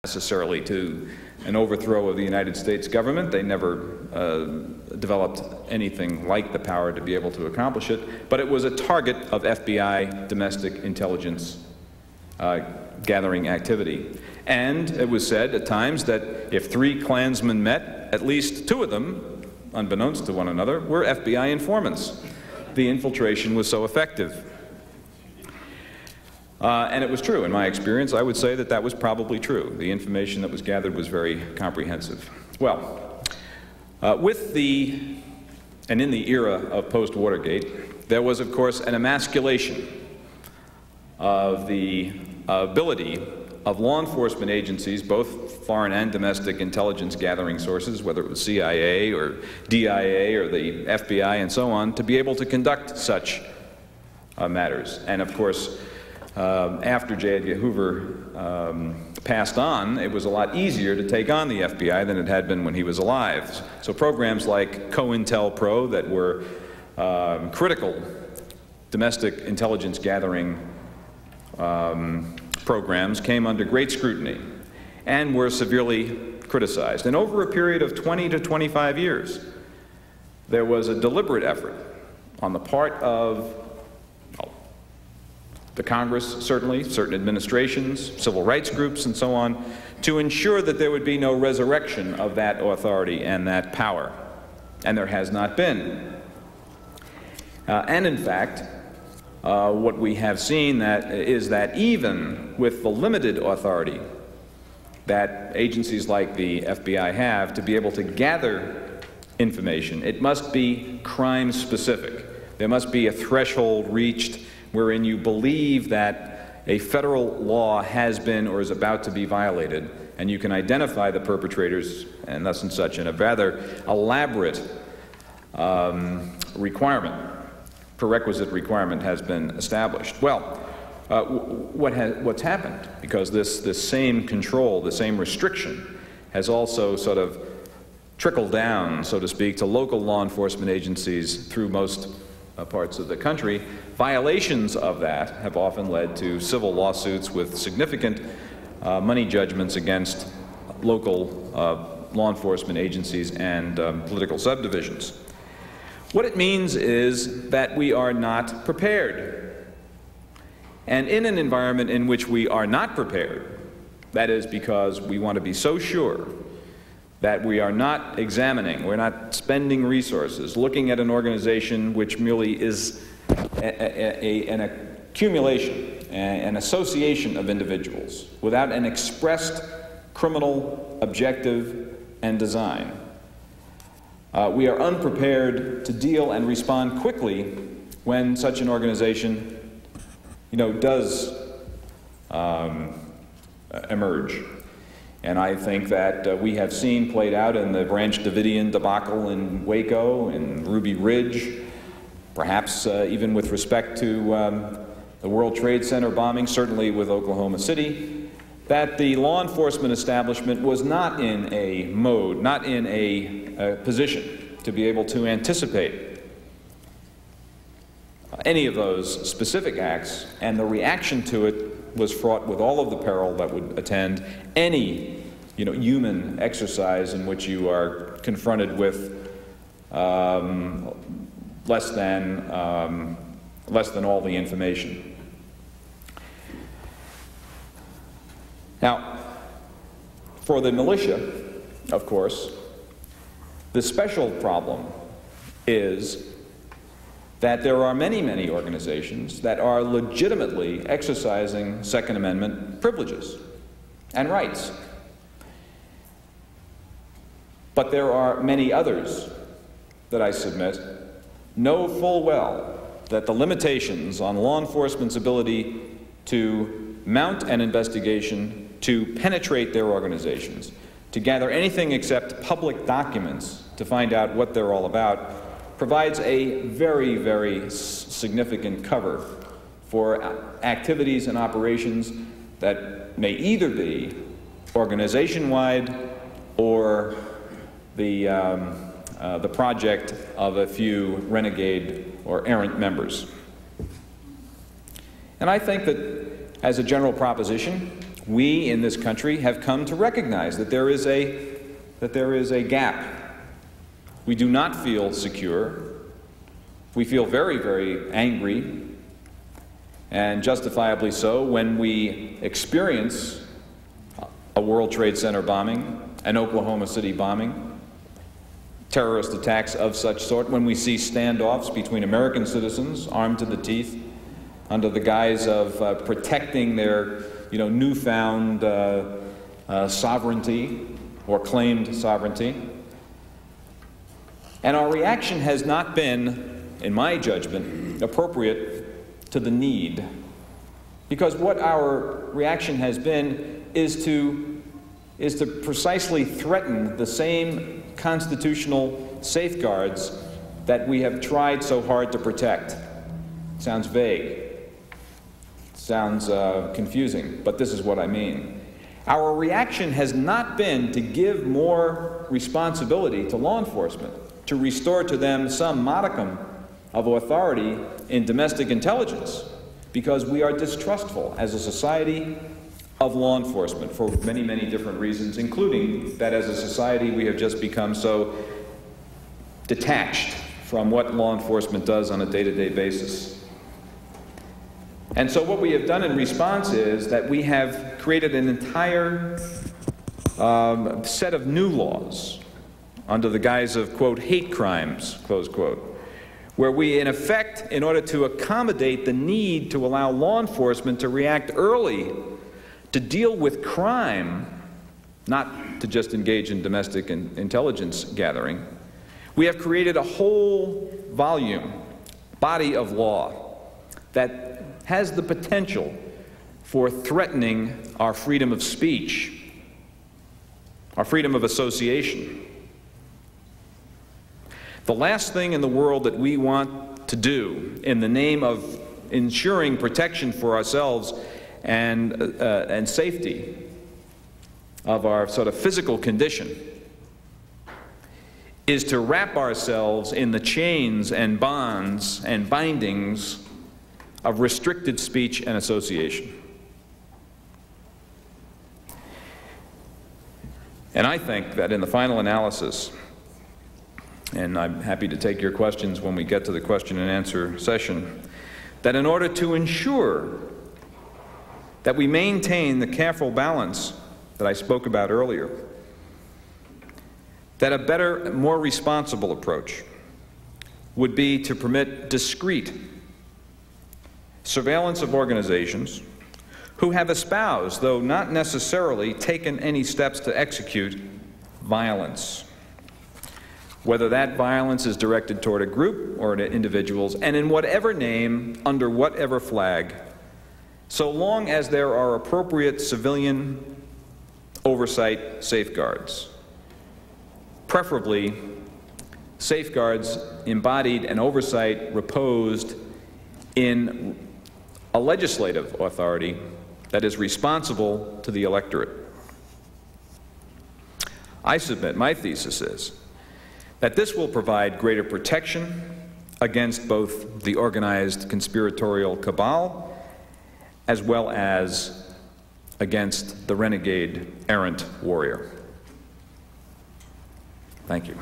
necessarily to an overthrow of the United States government. They never developed anything like the power to be able to accomplish it, but it was a target of FBI domestic intelligence gathering activity. And it was said at times that if 3 Klansmen met, at least 2 of them, unbeknownst to one another, were FBI informants. The infiltration was so effective. And it was true. In my experience, I would say that that was probably true. The information that was gathered was very comprehensive. Well, and in the era of post-Watergate, there was, of course, an emasculation of the ability of law enforcement agencies, both foreign and domestic intelligence gathering sources, whether it was CIA or DIA or the FBI and so on, to be able to conduct such matters. And of course, after J. Edgar Hoover passed on, it was a lot easier to take on the FBI than it had been when he was alive. So programs like COINTELPRO that were critical domestic intelligence gathering programs came under great scrutiny and were severely criticized. And over a period of 20 to 25 years, there was a deliberate effort on the part of the Congress, certainly, certain administrations, civil rights groups, and so on, to ensure that there would be no resurrection of that authority and that power. And there has not been. And in fact, what we have seen is that even with the limited authority that agencies like the FBI have to be able to gather information, it must be crime-specific. There must be a threshold reached wherein you believe that a federal law has been or is about to be violated, and you can identify the perpetrators and thus and such, and a rather elaborate prerequisite requirement has been established. Well, what's happened, because this same control, the same restriction, has also sort of trickled down, so to speak, to local law enforcement agencies through most parts of the country. Violations of that have often led to civil lawsuits with significant money judgments against local law enforcement agencies and political subdivisions. What it means is that we are not prepared. And in an environment in which we are not prepared, that is because we want to be so sure that we are not examining, we're not spending resources, looking at an organization which merely is an accumulation, an association of individuals without an expressed criminal objective and design. We are unprepared to deal and respond quickly when such an organization, does emerge. And I think that we have seen played out in the Branch Davidian debacle in Waco, in Ruby Ridge, perhaps even with respect to the World Trade Center bombing, certainly with Oklahoma City, that the law enforcement establishment was not in a mode, not in a position to be able to anticipate any of those specific acts, and the reaction to it was fraught with all of the peril that would attend any human exercise in which you are confronted with less than all the information. Now, for the militia, of course, the special problem is that there are many, many organizations that are legitimately exercising Second Amendment privileges and rights. But there are many others that I submit know full well that the limitations on law enforcement's ability to mount an investigation, to penetrate their organizations, to gather anything except public documents to find out what they're all about, provides a very, very significant cover for activities and operations that may either be organization-wide or the project of a few renegade or errant members. And I think that, as a general proposition, we in this country have come to recognize that there is a gap. We do not feel secure. We feel very, very angry, and justifiably so, when we experience a World Trade Center bombing, an Oklahoma City bombing, terrorist attacks of such sort, when we see standoffs between American citizens armed to the teeth under the guise of protecting their newfound sovereignty or claimed sovereignty. And our reaction has not been, in my judgment, appropriate to the need. Because what our reaction has been is to precisely threaten the same constitutional safeguards that we have tried so hard to protect. Sounds vague. Sounds confusing, but this is what I mean. Our reaction has not been to give more responsibility to law enforcement, to restore to them some modicum of authority in domestic intelligence, because we are distrustful as a society of law enforcement for many, many different reasons, including that as a society we have just become so detached from what law enforcement does on a day-to-day basis. And so what we have done in response is that we have created an entire set of new laws under the guise of, quote, hate crimes, close quote, where we, in effect, in order to accommodate the need to allow law enforcement to react early to deal with crime, not to just engage in domestic intelligence gathering, we have created a whole body of law that has the potential for threatening our freedom of speech, our freedom of association. The last thing in the world that we want to do in the name of ensuring protection for ourselves and safety of our sort of physical condition is to wrap ourselves in the chains and bonds and bindings of restricted speech and association. And I think that in the final analysis, and I'm happy to take your questions when we get to the question and answer session, that in order to ensure that we maintain the careful balance that I spoke about earlier, that a better, more responsible approach would be to permit discreet surveillance of organizations who have espoused, though not necessarily taken any steps to execute, violence, whether that violence is directed toward a group or to individuals, and in whatever name, under whatever flag, so long as there are appropriate civilian oversight safeguards, preferably safeguards embodied and oversight reposed in a legislative authority that is responsible to the electorate. I submit my thesis is that this will provide greater protection against both the organized conspiratorial cabal as well as against the renegade errant warrior. Thank you.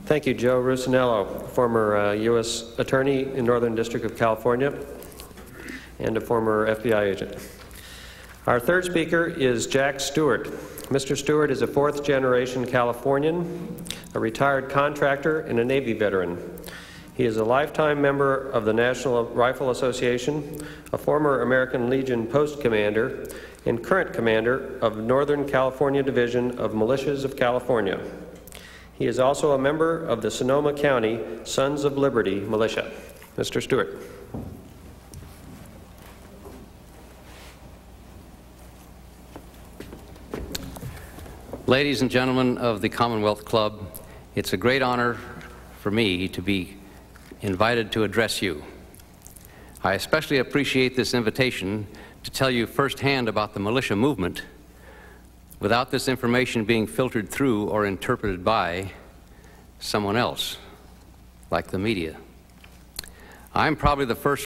Thank you, Joe Rusinello, former U.S. Attorney in Northern District of California and a former FBI agent. Our third speaker is Jack Stewart. Mr. Stewart is a fourth-generation Californian, a retired contractor, and a Navy veteran. He is a lifetime member of the National Rifle Association, a former American Legion post commander, and current commander of Northern California Division of Militias of California. He is also a member of the Sonoma County Sons of Liberty Militia. Mr. Stewart. Ladies and gentlemen of the Commonwealth Club, it's a great honor for me to be invited to address you. I especially appreciate this invitation to tell you firsthand about the militia movement without this information being filtered through or interpreted by someone else like the media. I'm probably the first